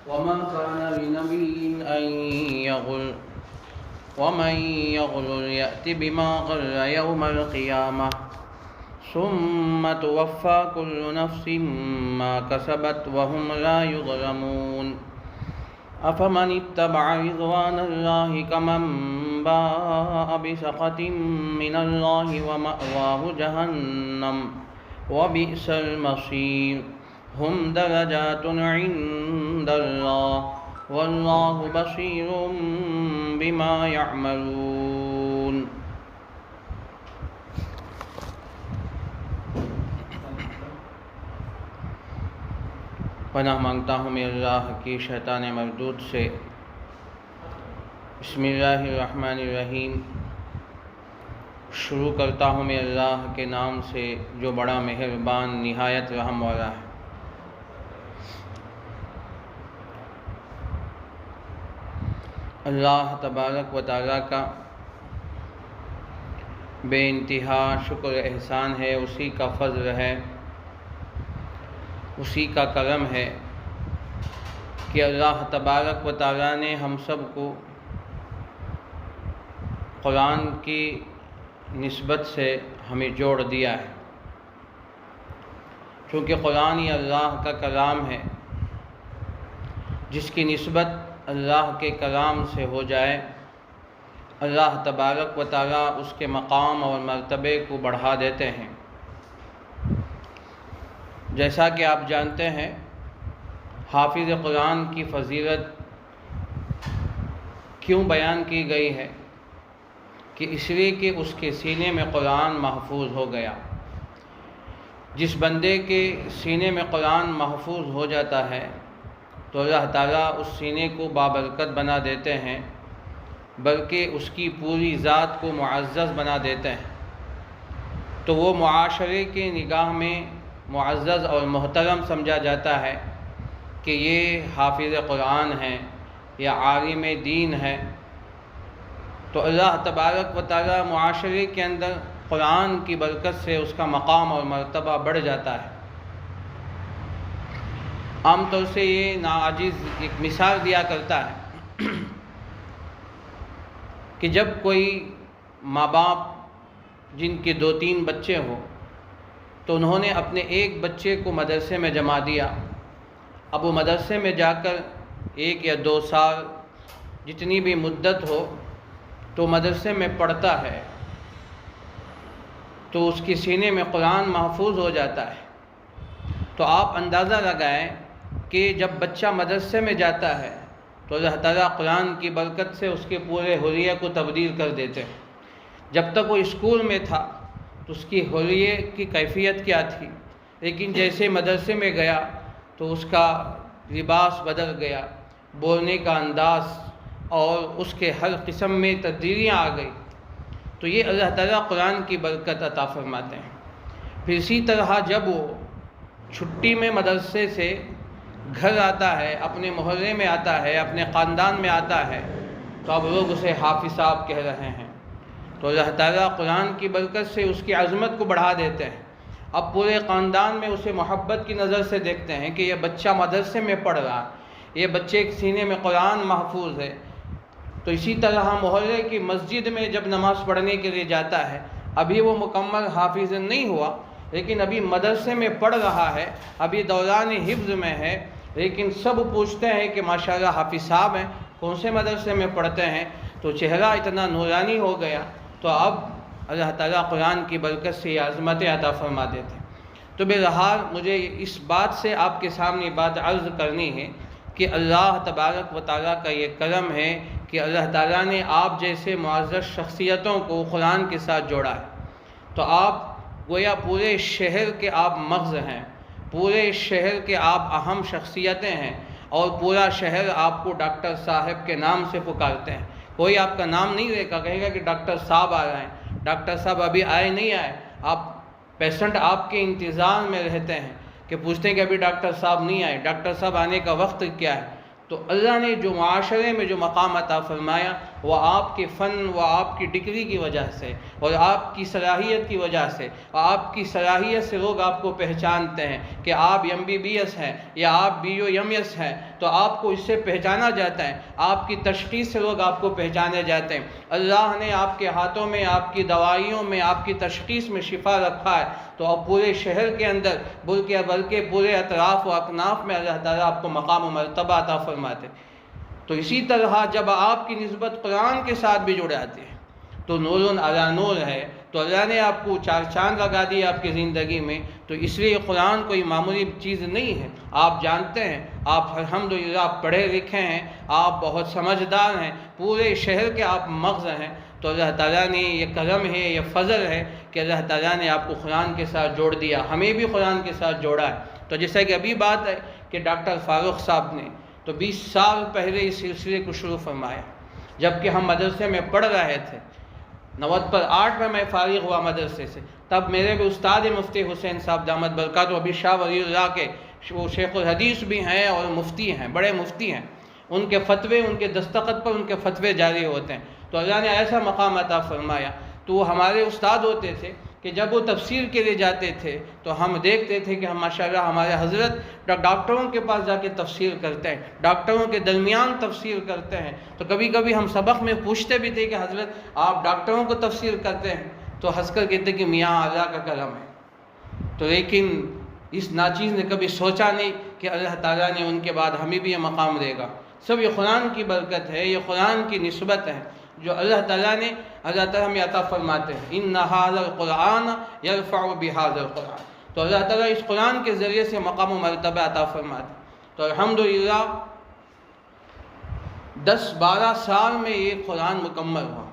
وما كان لنبي ومن يغل يأت بما غل يوم القيامة ثم توفى كل نفس ما كسبت وهم لا يظلمون أفمن اتبع رضوان الله كمن باء بسخط من الله ومأواه جهنم وبئس المصير هم درجات عند الله والله بصير بما يعملون. پناہ مانگتا ہوں میں اللہ کی شیطان مردود سے. بسم اللہ الرحمن الرحیم. شروع کرتا ہوں میں اللہ کے نام سے جو بڑا مہربان نہایت رحم والا ہے. اللہ تبارک و تعالیٰ کا بے انتہا شکر احسان ہے، اسی کا فضل ہے، اسی کا کرم ہے کہ اللہ تبارک و تعالیٰ نے ہم سب کو قرآن کی نسبت سے ہمیں جوڑ دیا ہے. چونکہ قرآن ہی اللہ کا کلام ہے، جس کی نسبت اللہ کے کلام سے ہو جائے اللہ تبارک و تعالیٰ اس کے مقام اور مرتبے کو بڑھا دیتے ہیں. جیسا کہ آپ جانتے ہیں حافظ قرآن کی فضیلت کیوں بیان کی گئی ہے کہ اس لیے کہ اس کے سینے میں قرآن محفوظ ہو گیا. جس بندے کے سینے میں قرآن محفوظ ہو جاتا ہے تو اللہ تعالیٰ اس سینے کو بابرکت بنا دیتے ہیں، بلکہ اس کی پوری ذات کو معزز بنا دیتے ہیں. تو وہ معاشرے کے نگاہ میں معزز اور محترم سمجھا جاتا ہے کہ یہ حافظ قرآن ہے یا عالم دین ہے. تو اللہ تبارک و تعالیٰ معاشرے کے اندر قرآن کی برکت سے اس کا مقام اور مرتبہ بڑھ جاتا ہے. عام طور سے یہ ناعاجز ایک مثال دیا کرتا ہے کہ جب کوئی ماں باپ جن کے 2-3 بچے ہوں تو انہوں نے اپنے ایک بچے کو مدرسے میں جما دیا. اب وہ مدرسے میں جا کر 1 یا 2 سال جتنی بھی مدت ہو تو مدرسے میں پڑھتا ہے تو اس کے سینے میں قرآن محفوظ ہو جاتا ہے. تو آپ اندازہ لگائیں کہ جب بچہ مدرسے میں جاتا ہے تو اللہ تعالیٰ قرآن کی برکت سے اس کے پورے حلیے کو تبدیل کر دیتے ہیں. جب تک وہ اسکول میں تھا تو اس کی حلیے کی کیفیت کیا تھی، لیکن جیسے مدرسے میں گیا تو اس کا لباس بدل گیا، بولنے کا انداز اور اس کے ہر قسم میں تبدیلیاں آ گئی. تو یہ اللہ تعالیٰ قرآن کی برکت عطا فرماتے ہیں. پھر اسی طرح جب وہ چھٹی میں مدرسے سے گھر آتا ہے، اپنے محلے میں آتا ہے، اپنے خاندان میں آتا ہے تو اب لوگ اسے حافظ صاحب کہہ رہے ہیں. تو اللہ تعالیٰ قرآن کی برکت سے اس کی عظمت کو بڑھا دیتے ہیں. اب پورے خاندان میں اسے محبت کی نظر سے دیکھتے ہیں کہ یہ بچہ مدرسے میں پڑھ رہا ہے، یہ بچے کے سینے میں قرآن محفوظ ہے. تو اسی طرح محلے کی مسجد میں جب نماز پڑھنے کے لیے جاتا ہے، ابھی وہ مکمل حافظ نہیں ہوا لیکن ابھی مدرسے میں پڑھ رہا ہے، ابھی دوران حفظ میں ہے، لیکن سب پوچھتے ہیں کہ ماشاءاللہ حافظ صاحب ہیں، کون سے مدرسے میں پڑھتے ہیں؟ تو چہرہ اتنا نورانی ہو گیا. تو اب اللہ تعالیٰ قرآن کی برکت سے یہ عظمتیں عطا فرما دیتے ہیں. تو بہرحال مجھے اس بات سے آپ کے سامنے بات عرض کرنی ہے کہ اللہ تبارک و تعالیٰ کا یہ کرم ہے کہ اللہ تعالیٰ نے آپ جیسے معزز شخصیتوں کو قرآن کے ساتھ جوڑا ہے. تو آپ گویا پورے شہر کے آپ مغز ہیں، پورے شہر کے آپ اہم شخصیتیں ہیں، اور پورا شہر آپ کو ڈاکٹر صاحب کے نام سے پکارتے ہیں. کوئی آپ کا نام نہیں لے گا، کہے گا کہ ڈاکٹر صاحب آ رہے ہیں، ڈاکٹر صاحب ابھی آئے نہیں آئے. آپ پیشنٹ آپ کے انتظار میں رہتے ہیں کہ پوچھتے ہیں کہ ابھی ڈاکٹر صاحب نہیں آئے، ڈاکٹر صاحب آنے کا وقت کیا ہے. تو اللہ نے جو معاشرے میں جو مقام عطا فرمایا وہ آپ کے فن و آپ کی ڈگری کی وجہ سے اور آپ کی صلاحیت کی وجہ سے، اور آپ کی صلاحیت سے لوگ آپ کو پہچانتے ہیں کہ آپ MBBS ہیں یا آپ BOMS ہیں، تو آپ کو اس سے پہچانا جاتا ہے، آپ کی تشخیص سے لوگ آپ کو پہچانے جاتے ہیں۔ اللہ نے آپ کے ہاتھوں میں، آپ کی دوائیوں میں، آپ کی تشخیص میں شفا رکھا ہے، تو اب پورے شہر کے اندر بلکہ پورے اطراف و اکناف میں اللہ تعالیٰ آپ کو مقام و مرتبہ عطا فرماتے۔ تو اسی طرح جب آپ کی نسبت قرآن کے ساتھ بھی جڑ جاتی ہے تو نور علی نور ہے، تو اللہ نے آپ کو 4 چاند لگا دی آپ کی زندگی میں۔ تو اس لیے قرآن کوئی معمولی چیز نہیں ہے، آپ جانتے ہیں، آپ الحمدللہ آپ پڑھے لکھے ہیں، آپ بہت سمجھدار ہیں، پورے شہر کے آپ مغز ہیں، تو اللہ تعالیٰ نے یہ کرم ہے، یہ فضل ہے کہ اللہ تعالیٰ نے آپ کو قرآن کے ساتھ جوڑ دیا، ہمیں بھی قرآن کے ساتھ جوڑا ہے۔ تو جیسا کہ ابھی بات ہے کہ ڈاکٹر فاروق صاحب نے تو 20 سال پہلے اس سلسلے کو شروع فرمایا، جبکہ ہم مدرسے میں پڑھ رہے تھے۔ 98 میں فارغ ہوا مدرسے سے، تب میرے بھی استاد مفتی حسین صاحب دامت برکاتہ ابھی شاہ ولی اللہ کے وہ شیخ الحدیث بھی ہیں اور مفتی ہیں، بڑے مفتی ہیں، ان کے فتوے، ان کے دستخط پر ان کے فتوے جاری ہوتے ہیں۔ تو اللہ نے ایسا مقام عطا فرمایا، تو وہ ہمارے استاد ہوتے تھے کہ جب وہ تفسیر کے لیے جاتے تھے تو ہم دیکھتے تھے کہ ماشاءاللہ ہمارے حضرت ڈاکٹروں کے پاس جا کے تفسیر کرتے ہیں، ڈاکٹروں کے درمیان تفسیر کرتے ہیں۔ تو کبھی کبھی ہم سبق میں پوچھتے بھی تھے کہ حضرت آپ ڈاکٹروں کو تفسیر کرتے ہیں؟ تو ہنس کر کہتے کہ میاں اللہ کا کرم ہے۔ تو لیکن اس ناچیز نے کبھی سوچا نہیں کہ اللہ تعالیٰ نے ان کے بعد ہمیں بھی یہ مقام دے گا۔ سب یہ قرآن کی برکت ہے، یہ قرآن کی نسبت ہے جو اللہ تعالیٰ ہمیں عطا فرماتے ہیں۔ ان ھذا القرآن یرفع بھذا القرآن، تو اللہ تعالیٰ اس قرآن کے ذریعے سے مقام و مرتبہ عطا فرماتے ہیں۔ تو الحمدللہ 10-12 سال میں یہ قرآن مکمل ہوا۔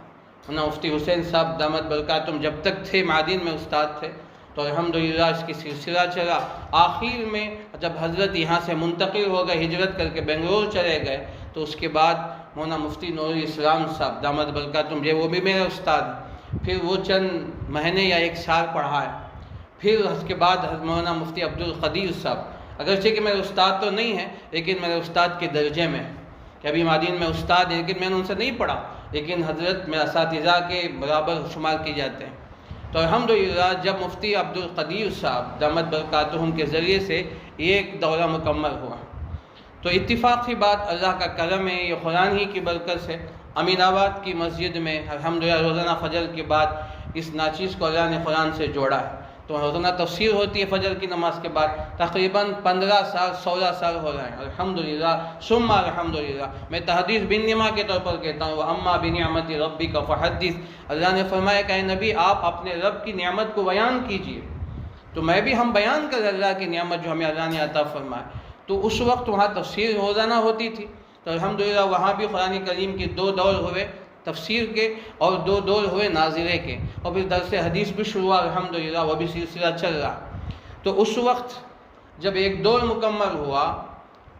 مفتی حسین صاحب دامت برکاتہم جب تک تھے معدین میں استاد تھے، تو الحمدللہ اس کی سلسلہ چلا۔ آخر میں جب حضرت یہاں سے منتقل ہو گئے، ہجرت کر کے بنگلور چلے گئے، تو اس کے بعد مولانا مفتی نور الاسلام صاحب دامت برکاتہم وہ بھی میرے استاد ہیں، پھر وہ چند مہینے یا 1 سال پڑھائے۔ پھر اس کے بعد مولانا مفتی عبدالقدیر صاحب، اگرچہ کہ میرے استاد تو نہیں ہیں لیکن میرے استاد کے درجے میں، کہ ابھی معدین میں استاد ہیں لیکن میں نے ان سے نہیں پڑھا، لیکن حضرت میرے اساتذہ کے برابر شمار کی جاتے ہیں۔ تو الحمدللہ جب مفتی عبدالقدیر صاحب دامت برکاتہم کے ذریعے سے ایک دورہ مکمل ہوا، تو اتفاقی بات اللہ کا کرم ہے، یہ قرآن ہی کی برکت سے امین آباد کی مسجد میں الحمدللہ روزانہ فجر کے بعد اس ناچیز کو اللہ نے قرآن سے جوڑا ہے۔ تو روزانہ تفسیر ہوتی ہے فجر کی نماز کے بعد، تقریباً 16 سال ہو رہے ہیں الحمدللہ ثم الحمدللہ۔ میں تحدیث بن نما کے طور پر کہتا ہوں، وَأَمَّا بِنِعْمَتِ رَبِّكَ فَحَدِّثْ۔ اللہ نے فرمایا کہ اے نبی آپ اپنے رب کی نعمت کو بیان کیجئے، تو میں بھی ہم بیان کر اللہ کی نعمت جو ہمیں اللہ نے عطا فرمایا۔ تو اس وقت وہاں تفسیر روزانہ ہوتی تھی، تو الحمدللہ وہاں بھی قرآن کریم کے 2 دور ہوئے، تفسیر کے، اور 2 دور ہوئے ناظرے کے، اور پھر درس حدیث بھی شروع ہوا الحمدللہ، وہ بھی سلسلہ چل رہا۔ تو اس وقت جب ایک دور مکمل ہوا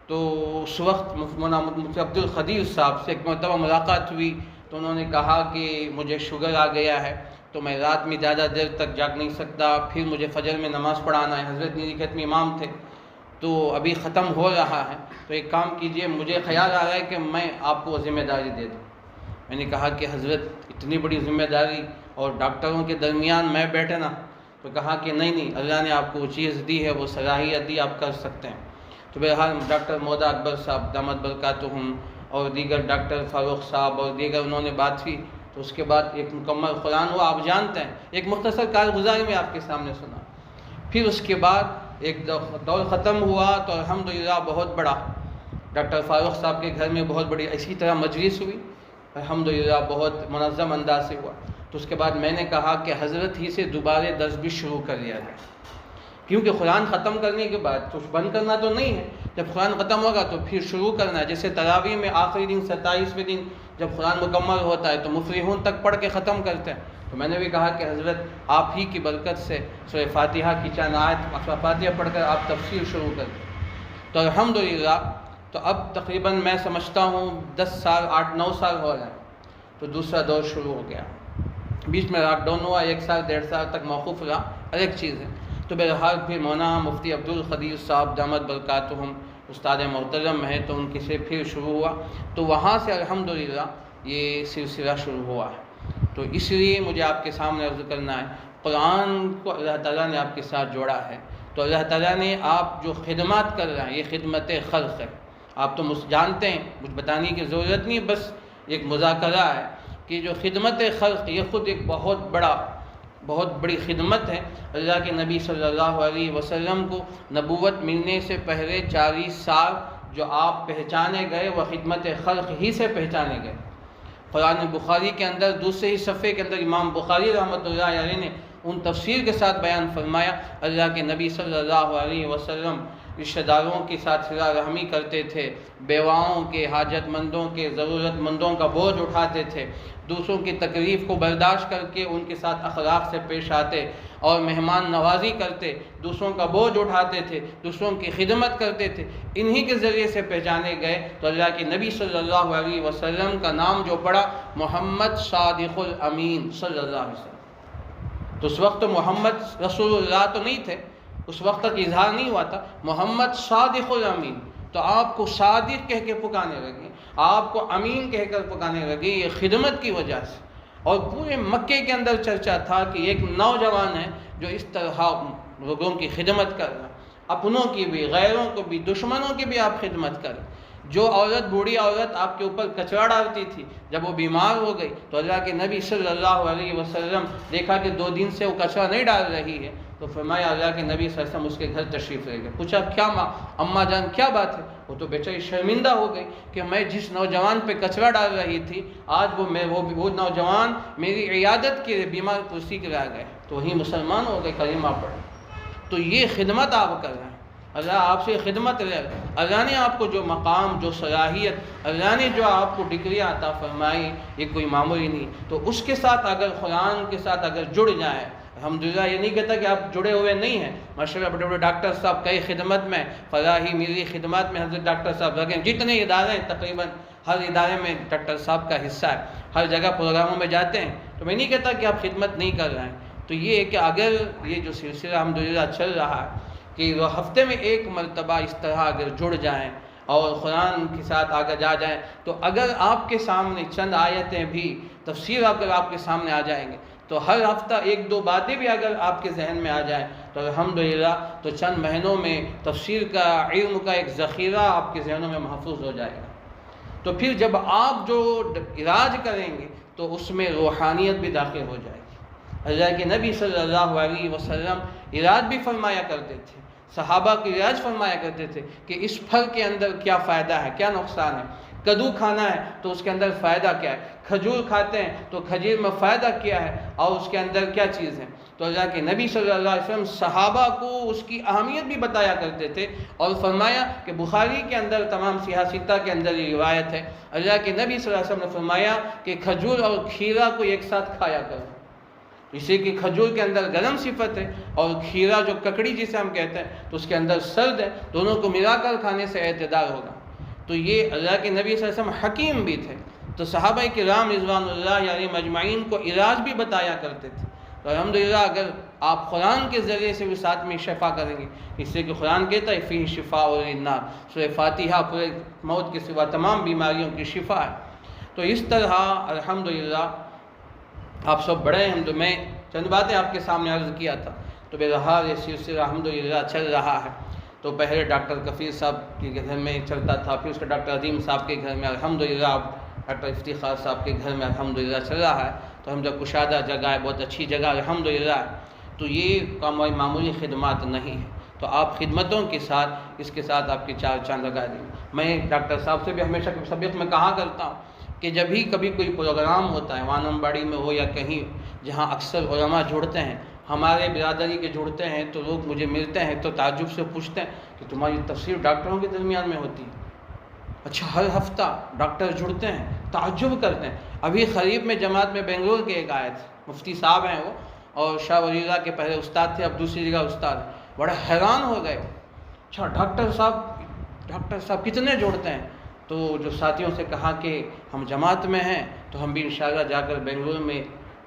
تو اس وقت مفتی عبدالقدیر صاحب سے ایک مرتبہ ملاقات ہوئی، تو انہوں نے کہا کہ مجھے شوگر آ گیا ہے، تو میں رات میں زیادہ دیر تک جاگ نہیں سکتا، پھر مجھے فجر میں نماز پڑھانا ہے، حضرت نیلی ختم امام تھے، تو ابھی ختم ہو رہا ہے، تو ایک کام کیجئے، مجھے خیال آ رہا ہے کہ میں آپ کو ذمہ داری دے دوں۔ میں نے کہا کہ حضرت اتنی بڑی ذمہ داری اور ڈاکٹروں کے درمیان میں بیٹھنا، تو کہا کہ نہیں اللہ نے آپ کو وہ چیز دی ہے، وہ صلاحیت دی، آپ کر سکتے ہیں۔ تو بہرحال ڈاکٹر مودا اکبر صاحب دامت برکاتہم اور دیگر ڈاکٹر فاروق صاحب اور دیگر انہوں نے بات کی، تو اس کے بعد ایک مکمل قرآن ہوا، آپ جانتے ہیں، ایک مختصر کارگزاری میں آپ کے سامنے سنا۔ پھر اس کے بعد ایک دور ختم ہوا تو الحمدللہ بہت بڑا ڈاکٹر فاروق صاحب کے گھر میں بہت بڑی اسی طرح مجلس ہوئی، الحمدللہ بہت منظم انداز سے ہوا۔ تو اس کے بعد میں نے کہا کہ حضرت ہی سے دوبارہ درس بھی شروع کر لیا جائے، کیونکہ قرآن ختم کرنے کے بعد کچھ بند کرنا تو نہیں ہے، جب قرآن ختم ہوگا تو پھر شروع کرنا ہے۔ جیسے تراویح میں آخری دن 27ویں دن جب قرآن مکمل ہوتا ہے تو مفلحون تک پڑھ کے ختم کرتے ہیں، تو میں نے بھی کہا کہ حضرت آپ ہی کی برکت سے سورہ فاتحہ کی چند آیت فاتحہ پڑھ کر آپ تفسیر شروع کرتے ہیں۔ تو الحمدللہ تو اب تقریباً میں سمجھتا ہوں 10 سال 8-9 سال ہو رہے ہیں، تو دوسرا دور شروع ہو گیا۔ بیچ میں لاک ڈاؤن ہوا، 1 سال 1.5 سال تک موقوف رہا، الگ چیز ہے۔ تو بہرحال پھر مولانا مفتی عبدالقدیر صاحب دامت برکاتہم استاد محترم ہیں، تو ان کے سے پھر شروع ہوا۔ تو وہاں سے الحمدللہ یہ سلسلہ شروع ہوا ہے۔ تو اس لیے مجھے آپ کے سامنے عرض کرنا ہے، قرآن کو اللہ تعالیٰ نے آپ کے ساتھ جوڑا ہے، تو اللہ تعالیٰ نے آپ جو خدمات کر رہے ہیں یہ خدمت خلق ہے۔ آپ تو جانتے ہیں، کچھ بتانے کی ضرورت نہیں، بس ایک مذاکرہ ہے کہ جو خدمت خلق یہ خود ایک بہت بڑی خدمت ہے۔ اللہ کے نبی صلی اللہ علیہ وسلم کو نبوت ملنے سے پہلے 40 سال جو آپ پہچانے گئے وہ خدمت خلق ہی سے پہچانے گئے۔ قرآن بخاری کے اندر دوسرے ہی صفحے کے اندر امام بخاری رحمۃ اللہ علیہ نے ان تفسیر کے ساتھ بیان فرمایا، اللہ کے نبی صلی اللہ علیہ وسلم رشتہ داروں کے ساتھ صلہ رحمی کرتے تھے، بیواؤں کے، حاجت مندوں کے، ضرورت مندوں کا بوجھ اٹھاتے تھے، دوسروں کی تکلیف کو برداشت کر کے ان کے ساتھ اخلاق سے پیش آتے اور مہمان نوازی کرتے، دوسروں کا بوجھ اٹھاتے تھے، دوسروں کی خدمت کرتے تھے۔ انہی کے ذریعے سے پہچانے گئے تو اللہ کے نبی صلی اللہ علیہ وسلم کا نام جو پڑا محمد صادق الامین صلی اللہ علیہ وسلم۔ تو اس وقت محمد رسول اللہ تو نہیں تھے، اس وقت تک اظہار نہیں ہوا تھا، محمد صادق الامین، تو آپ کو صادق کہہ کے پکانے لگے، آپ کو امین کہہ کر پکانے لگے، یہ خدمت کی وجہ سے۔ اور پورے مکے کے اندر چرچا تھا کہ ایک نوجوان ہے جو اس طرح لوگوں کی خدمت کر رہا ہے، اپنوں کی بھی، غیروں کو بھی، دشمنوں کی بھی آپ خدمت کریں۔ جو عورت، بوڑھی عورت آپ کے اوپر کچرا ڈالتی تھی، جب وہ بیمار ہو گئی تو اللہ کے نبی صلی اللہ علیہ وسلم دیکھا کہ 2 دن سے وہ کچرا نہیں ڈال رہی ہے، تو فرمایا اللہ کے نبی صلی اللہ علیہ وسلم اس کے گھر تشریف لے گئے۔ پوچھا کیا اماں جان کیا بات ہے؟ وہ تو بیچاری شرمندہ ہو گئی کہ میں جس نوجوان پہ کچرا ڈال رہی تھی آج وہ نوجوان میری عیادت کے بیمار پرسی کے آ گئے، تو وہی مسلمان ہو گئے، کلمہ پڑھے۔ تو یہ خدمت آپ کر رہے ہیں، اللہ آپ سے خدمت لے، اللہ نے آپ کو جو مقام، جو صلاحیت، اللہ نے جو آپ کو ڈگریاں عطا فرمائی یہ کوئی معمولی نہیں۔ تو اس کے ساتھ اگر قرآن کے ساتھ اگر جڑ جائیں، الحمدللہ یہ نہیں کہتا کہ آپ جڑے ہوئے نہیں ہیں، ماشاءاللہ بڑے بڑے ڈاکٹر صاحب کئی خدمت میں، فلاحی میری خدمات میں حضرت ڈاکٹر صاحب لگے، جتنے ادارے ہیں تقریباً ہر ادارے میں ڈاکٹر صاحب کا حصہ ہے، ہر جگہ پروگراموں میں جاتے ہیں، تو میں نہیں کہتا کہ آپ خدمت نہیں کر رہے ہیں۔ تو یہ ہے کہ اگر یہ جو سلسلہ الحمدللہ چل رہا ہے کہ وہ ہفتے میں ایک مرتبہ اس طرح اگر جڑ جائیں اور قرآن کے ساتھ آگے جا جائیں، تو اگر آپ کے سامنے چند آیتیں بھی تفسیر اگر آپ کے سامنے آ جائیں گے، تو ہر ہفتہ 1-2 باتیں بھی اگر آپ کے ذہن میں آ جائیں تو الحمدللہ تو چند مہینوں میں تفسیر کا، علم کا ایک ذخیرہ آپ کے ذہنوں میں محفوظ ہو جائے گا۔ تو پھر جب آپ جو علاج کریں گے تو اس میں روحانیت بھی داخل ہو جائے گی۔ اللہ کے نبی صلی اللہ علیہ وسلم علاج بھی فرمایا کرتے تھے، صحابہ کی علاج فرمایا کرتے تھے کہ اس پھل کے اندر کیا فائدہ ہے، کیا نقصان ہے، کدو کھانا ہے تو اس کے اندر فائدہ کیا ہے، کھجور کھاتے ہیں تو کھجور میں فائدہ کیا ہے اور اس کے اندر کیا چیز ہے۔ تو اللہ کے نبی صلی اللہ علیہ وسلم صحابہ کو اس کی اہمیت بھی بتایا کرتے تھے، اور فرمایا کہ بخاری کے اندر تمام سیاہ ستہ کے اندر یہ روایت ہے، اللہ کے نبی صلی اللہ علیہ وسلم نے فرمایا کہ کھجور اور کھیرا کو ایک ساتھ کھایا کرو، اسی کہ کھجور کے اندر گرم صفت ہے اور کھیرا جو ککڑی جسے ہم کہتے ہیں تو اس کے اندر سرد ہے، دونوں کو ملا کر کھانے سے اعتدال ہوگا۔ تو یہ اللہ کے نبی صلی اللہ علیہ وسلم حکیم بھی تھے، تو صحابہ کرام رضوان اللہ علیہم اجمعین کو علاج بھی بتایا کرتے تھے۔ تو الحمدللہ اگر آپ قرآن کے ذریعے سے بھی ساتھ میں شفا کریں گے، اس سے کہ قرآن کہتا ہے فیہ شفاء للناس، سورہ فاتحہ پورے موت کے سوا تمام بیماریوں کی شفا ہے۔ تو اس طرح الحمدللہ آپ سب بڑے ہیں، تو میں چند باتیں آپ کے سامنے عرض کیا تھا۔ تو بہرحال یہ سلسلہ الحمدللہ چل رہا ہے۔ تو پہلے ڈاکٹر کفیل صاحب کے گھر میں چلتا تھا، پھر اس کے ڈاکٹر عظیم صاحب کے گھر میں، الحمدللہ اب ڈاکٹر افتخار صاحب کے گھر میں الحمدللہ چل رہا ہے۔ تو ہم جب کشادہ جگہ ہے، بہت اچھی جگہ الحمدللہ ہے۔ تو یہ کام معمولی خدمات نہیں ہے، تو آپ خدمتوں کے ساتھ اس کے ساتھ آپ کی 4 چاند لگا دیں۔ میں ڈاکٹر صاحب سے بھی ہمیشہ سبق میں کہا کرتا ہوں کہ جب بھی کبھی کوئی پروگرام ہوتا ہے وانم باڑی میں ہو یا کہیں جہاں اکثر علماء جڑتے ہیں، ہمارے برادری کے جڑتے ہیں، تو لوگ مجھے ملتے ہیں تو تعجب سے پوچھتے ہیں کہ تمہاری تفسیر ڈاکٹروں کے درمیان میں ہوتی ہے؟ اچھا، ہر ہفتہ ڈاکٹر جڑتے ہیں، تعجب کرتے ہیں۔ ابھی قریب میں جماعت میں بنگلور کے ایک آئے تھے، مفتی صاحب ہیں وہ، اور شاہ ولی اللہ کے پہلے استاد تھے، اب دوسری جگہ استاد ہیں، بڑے حیران ہو گئے۔ اچھا ڈاکٹر صاحب کتنے جوڑتے ہیں؟ تو جو ساتھیوں سے کہا کہ ہم جماعت میں ہیں تو ہم بھی انشاءاللہ جا کر بنگلور میں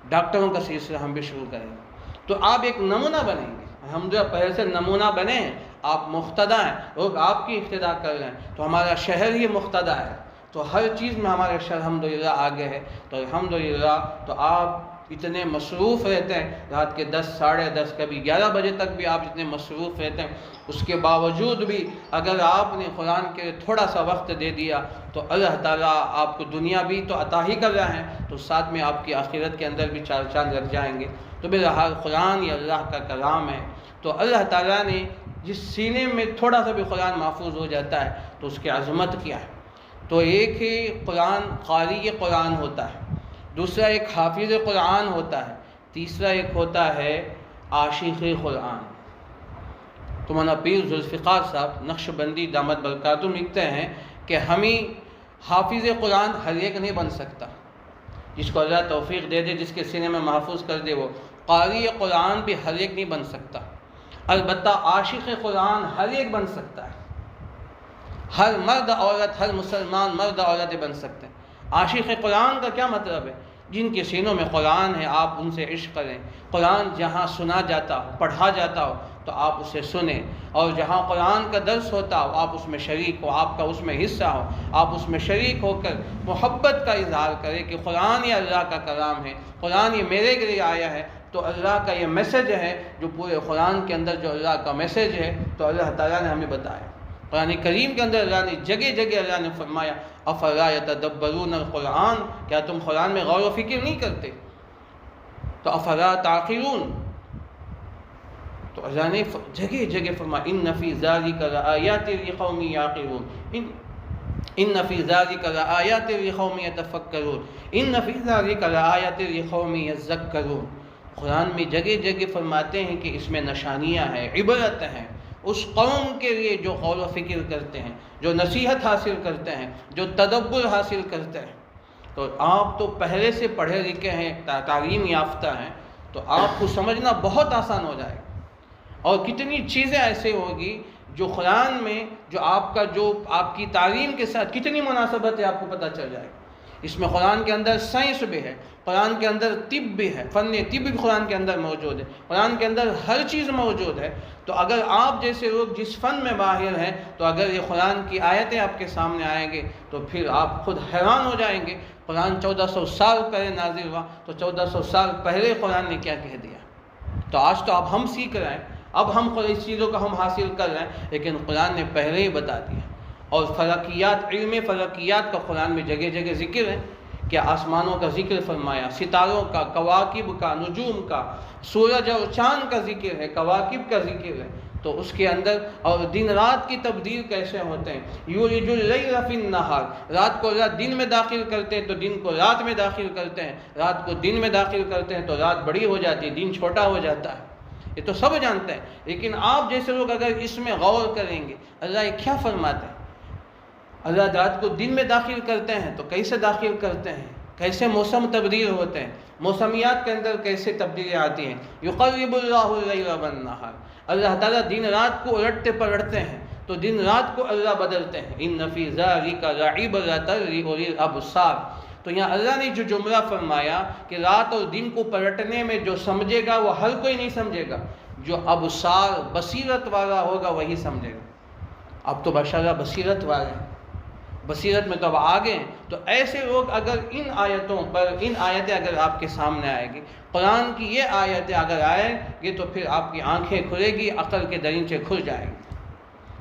ڈاکٹروں کا سلسلہ ہم بھی شروع کریں گے۔ تو آپ ایک نمونہ بنیں گے، ہم جو پہلے سے نمونہ بنے ہیں، آپ مقتدیٰ ہیں، لوگ آپ کی اقتداء کر رہے ہیں، تو ہمارا شہر ہی مقتدیٰ ہے، تو ہر چیز میں ہمارے شہر الحمدللہ آگے ہے. تو الحمدللہ تو آپ اتنے مصروف رہتے ہیں، رات کے 10 ساڑھے 10 کبھی 11 بجے تک بھی آپ اتنے مصروف رہتے ہیں، اس کے باوجود بھی اگر آپ نے قرآن کے تھوڑا سا وقت دے دیا تو اللہ تعالیٰ آپ کو دنیا بھی تو عطا ہی کر رہا ہے، تو ساتھ میں آپ کی آخرت کے اندر بھی 4 چاند لگ جائیں گے. تو بہرحال قرآن یہ اللہ کا کلام ہے. تو اللہ تعالیٰ نے جس سینے میں تھوڑا سا بھی قرآن محفوظ ہو جاتا ہے تو اس کی عظمت کیا ہے. تو ایک ہی قرآن قاری قرآن ہوتا ہے، دوسرا ایک حافظ قرآن ہوتا ہے، تیسرا ایک ہوتا ہے عاشق قرآن. تو مولانا پیر ذوالفقار صاحب نقشبندی دامت برکاتہم لکھتے ہیں کہ ہمیں حافظ قرآن ہر ایک نہیں بن سکتا، جس کو اللہ توفیق دے دے، جس کے سینے میں محفوظ کر دے، وہ قاری قرآن بھی ہر ایک نہیں بن سکتا. البتہ عاشق قرآن ہر ایک بن سکتا ہے، ہر مرد عورت، ہر مسلمان مرد عورت بن سکتے ہیں. عاشق قرآن کا کیا مطلب ہے؟ جن کے سینوں میں قرآن ہے آپ ان سے عشق کریں. قرآن جہاں سنا جاتا ہو، پڑھا جاتا ہو تو آپ اسے سنیں، اور جہاں قرآن کا درس ہوتا ہو آپ اس میں شریک ہو، آپ کا اس میں حصہ ہو، آپ اس میں شریک ہو کر محبت کا اظہار کریں کہ قرآن یہ اللہ کا کلام ہے، قرآن یہ میرے لیے آیا ہے. تو اللہ کا یہ میسج ہے جو پورے قرآن کے اندر جو اللہ کا میسج ہے تو اللہ تعالیٰ نے ہمیں بتایا. قرآن کریم کے اندر اللہ نے جگہ جگہ اللہ نے فرمایا افلا یتدبرون القرآن، کیا تم قرآن میں غور و فکر نہیں کرتے؟ تو افلا تعقلون، تو اللہ نے جگہ جگہ فرمایا ان فی ذلک لآیات لقوم یعقلون، ان فی ذلک لآیات لقوم یتفکرون، ان فی ذلک لآیات لقوم یذکرون. قرآن میں جگہ جگہ فرماتے ہیں کہ اس میں نشانیاں ہیں، عبرت ہیں اس قوم کے لیے جو غور و فکر کرتے ہیں، جو نصیحت حاصل کرتے ہیں، جو تدبر حاصل کرتے ہیں. تو آپ تو پہلے سے پڑھے لکھے ہیں، تعلیم یافتہ ہیں، تو آپ کو سمجھنا بہت آسان ہو جائے گا. اور کتنی چیزیں ایسے ہوگی جو قرآن میں جو آپ کی تعلیم کے ساتھ کتنی مناسبت ہے آپ کو پتہ چل جائے گا. اس میں قرآن کے اندر سائنس بھی ہے، قرآن کے اندر طب بھی ہے، فن طب بھی قرآن کے اندر موجود ہے، قرآن کے اندر ہر چیز موجود ہے. تو اگر آپ جیسے لوگ جس فن میں ماہر ہیں، تو اگر یہ قرآن کی آیتیں آپ کے سامنے آئیں گے تو پھر آپ خود حیران ہو جائیں گے. قرآن 1400 سال پہلے نازل ہوا، تو 1400 سال پہلے قرآن نے کیا کہہ دیا. تو آج تو اب ہم سیکھ رہے ہیں، اب ہم اس چیزوں کا ہم حاصل کر رہے ہیں، لیکن قرآن نے پہلے ہی بتا دیا. اور فلکیات، علم فلکیات کا قرآن میں جگہ جگہ ذکر ہے کہ آسمانوں کا ذکر فرمایا، ستاروں کا، کواکب کا، نجوم کا، سورج اور چاند کا ذکر ہے، کواکب کا ذکر ہے. تو اس کے اندر اور دن رات کی تبدیل کیسے ہوتے ہیں. یولج اللیل فی النہار، رات کو رات دن میں داخل کرتے ہیں تو دن کو رات میں داخل کرتے ہیں، رات کو دن میں داخل کرتے ہیں تو رات بڑی ہو جاتی ہے، دن چھوٹا ہو جاتا ہے. یہ تو سب جانتے ہیں، لیکن آپ جیسے لوگ اگر اس میں غور کریں گے اللہ یہ کیا فرماتے ہیں. اللہ رات کو دن میں داخل کرتے ہیں تو کیسے داخل کرتے ہیں، کیسے موسم تبدیل ہوتے ہیں، موسمیات کے اندر کیسے تبدیلیاں آتی ہیں. یقلب اللہ اللیل والنہار، اللہ تعالیٰ دن رات کو الٹتے پلٹتے ہیں تو دن رات کو اللہ بدلتے ہیں. ان فی ذلک لعبرۃ لأولی الابصار. تو یہاں اللہ نے جو جملہ فرمایا کہ رات اور دن کو پلٹنے میں جو سمجھے گا وہ ہر کوئی نہیں سمجھے گا، جو ابصار بصیرت والا ہوگا وہی سمجھے گا. اب تو ماشاءاللہ بصیرت والے ہیں، بصیرت میں تو اب آگے ہیں. تو ایسے لوگ اگر ان آیتوں پر، ان آیتیں اگر آپ کے سامنے آئے گی، قرآن کی یہ آیتیں اگر آئیں گی تو پھر آپ کی آنکھیں کھلے گی، عقل کے دریچے کھل جائیں گے.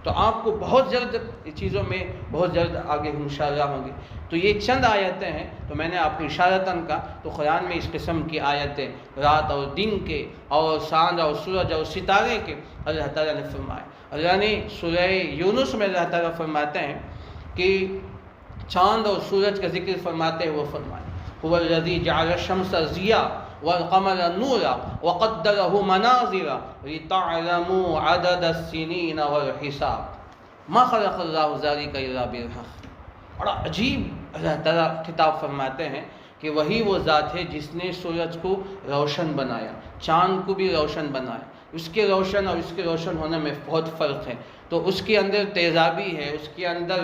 تو آپ کو بہت جلد ان چیزوں میں بہت جلد آگے انشاءاللہ ہوں گے. تو یہ چند آیتیں ہیں، تو میں نے آپ کو اشارتاً کا تو قرآن میں اس قسم کی آیتیں رات اور دن کے اور چاند اور سورج اور ستارے کے اللہ تعالیٰ نے فرمائے. اللہ نے سورہ یونس میں اللہ تعالیٰ فرماتے ہیں کہ چاند اور سورج کا ذکر فرماتے ہیں، وہ فرمائے هو الذی جعل الشمس ضیاء والقمر نورا وقدره منازل لتعلموا عدد السنین والحساب ما خلق اللہ ذلک الا بالحق. بڑا عجیب اللہ تعالیٰ خطاب فرماتے ہیں کہ وہی وہ ذات ہے جس نے سورج کو روشن بنایا، چاند کو بھی روشن بنایا. اس کے روشن اور اس کے روشن ہونے میں بہت فرق ہے. تو اس کے اندر تیزابی ہے، اس کے اندر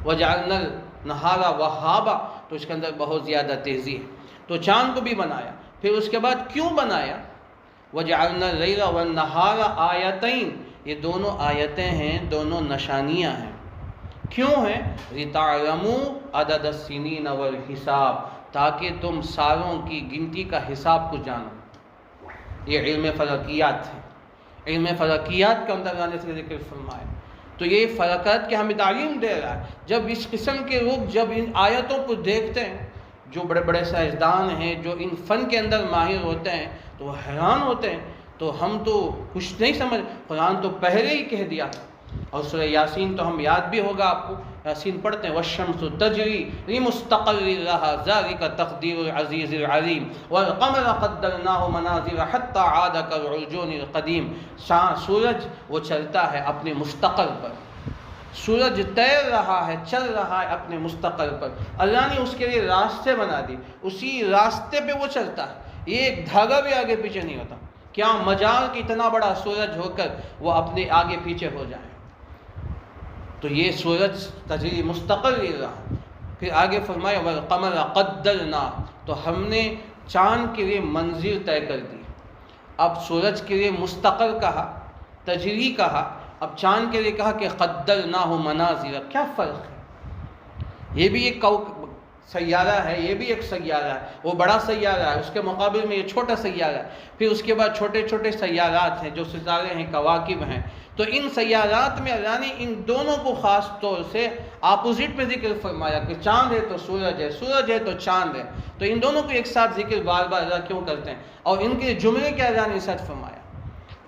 وجعلنا النہار وہابا، تو اس کے اندر بہت زیادہ تیزی ہے. تو چاند کو بھی بنایا. پھر اس کے بعد کیوں بنایا؟ وجعلنا اللیل والنہار آیتین، یہ دونوں آیتیں ہیں، دونوں نشانیاں ہیں. کیوں ہے؟ لِتَعْلَمُوا عَدَدَ السِّنِينَ وَالْحِسَابَ، تاکہ تم سالوں کی گنتی کا حساب کو جانو۔ یہ علم فلکیات ہے، علم فلکیات کا اندر لانے سے ذکر فرمایا۔ تو یہ فلکیات کے ہمیں تعلیم دے رہا ہے۔ جب اس قسم کے لوگ جب ان آیتوں کو دیکھتے ہیں، جو بڑے بڑے سائنسدان ہیں، جو ان فن کے اندر ماہر ہوتے ہیں، تو وہ حیران ہوتے ہیں۔ تو ہم تو کچھ نہیں سمجھ، قرآن تو پہلے ہی کہہ دیا۔ اور سورہ یاسین تو ہم یاد بھی ہوگا آپ کو، یاسین پڑھتے ہیں، وَالشَّمْسُ تَجْرِي لِمُسْتَقَرٍّ لَهَا ذَلِكَ تَقْدِيرُ الْعَزِيزِ الْعَلِيمِ وَالْقَمَرَ قَدَّرْنَاهُ مَنَازِلَ حَتَّى عَادَ كَالْعُرْجُونِ الْقَدِيمِ۔ سورج وہ چلتا ہے اپنے مستقر پر، سورج تیر رہا ہے، چل رہا ہے اپنے مستقر پر۔ اللہ نے اس کے لیے راستے بنا دی، اسی راستے پہ وہ چلتا ہے، ایک دھاگا بھی آگے پیچھے نہیں ہوتا۔ کیا مجال کہ اتنا بڑا سورج ہو کر وہ اپنے آگے پیچھے ہو جائے۔ تو یہ سورج تجری مستقر رہا۔ پھر آگے فرمایا والقمر قدرنا، تو ہم نے چاند کے لیے منزل طے کر دی۔ اب سورج کے لیے مستقر کہا، تجری کہا، اب چاند کے لیے کہا کہ قدرناہ منازل۔ کیا فرق ہے؟ یہ بھی ایک سیارہ ہے، یہ بھی ایک سیارہ ہے، وہ بڑا سیارہ ہے، اس کے مقابل میں یہ چھوٹا سیارہ ہے۔ پھر اس کے بعد چھوٹے چھوٹے سیارات ہیں جو ستارے ہیں، کواکب ہیں۔ تو ان سیارات میں اللہ نے ان دونوں کو خاص طور سے اپوزٹ میں ذکر فرمایا کہ چاند ہے تو سورج ہے، سورج ہے تو چاند ہے۔ تو ان دونوں کو ایک ساتھ ذکر بار بار اللہ کیوں کرتے ہیں، اور ان کے جملے کیا اللہ نے ارشاد فرمایا۔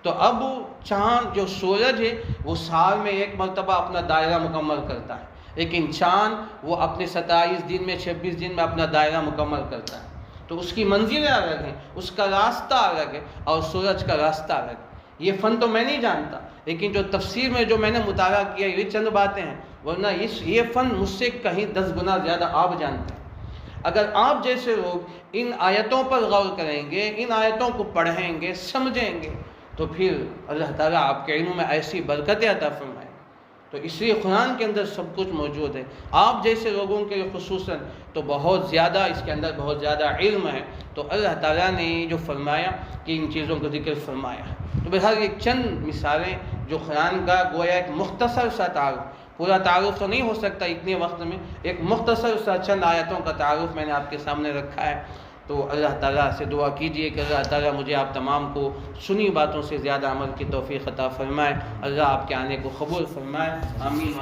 تو اب چاند جو سورج ہے وہ سال میں ایک مرتبہ اپنا دائرہ مکمل کرتا ہے، لیکن چاند وہ اپنے 27 دن میں 26 دن میں اپنا دائرہ مکمل کرتا ہے۔ تو اس کی منزلیں الگ ہیں، اس کا راستہ الگ ہے، اور سورج کا راستہ الگ ہے۔ یہ فن تو میں نہیں جانتا، لیکن جو تفسیر میں جو میں نے مطالعہ کیا یہ چند باتیں ہیں، ورنہ یہ فن مجھ سے کہیں 10 گنا زیادہ آپ جانتے ہیں۔ اگر آپ جیسے لوگ ان آیتوں پر غور کریں گے، ان آیتوں کو پڑھیں گے، سمجھیں گے، تو پھر اللہ تعالیٰ آپ کے علم میں ایسی برکتیں عطا فرمائے۔ تو اس لیے قرآن کے اندر سب کچھ موجود ہے۔ آپ جیسے لوگوں کے خصوصاً تو بہت زیادہ اس کے اندر بہت زیادہ علم ہے۔ تو اللہ تعالیٰ نے جو فرمایا کہ ان چیزوں کو ذکر فرمایا۔ تو بہرحال ایک چند مثالیں جو قرآن کا گویا ایک مختصر سا تعارف، پورا تعارف تو نہیں ہو سکتا اتنے وقت میں، ایک مختصر سا چند آیتوں کا تعارف میں نے آپ کے سامنے رکھا ہے۔ تو اللہ تعالیٰ سے دعا کیجئے کہ اللہ تعالیٰ مجھے آپ تمام کو سنی باتوں سے زیادہ عمل کی توفیق عطا فرمائے۔ اللہ آپ کے آنے کو قبول فرمائے۔ آمین۔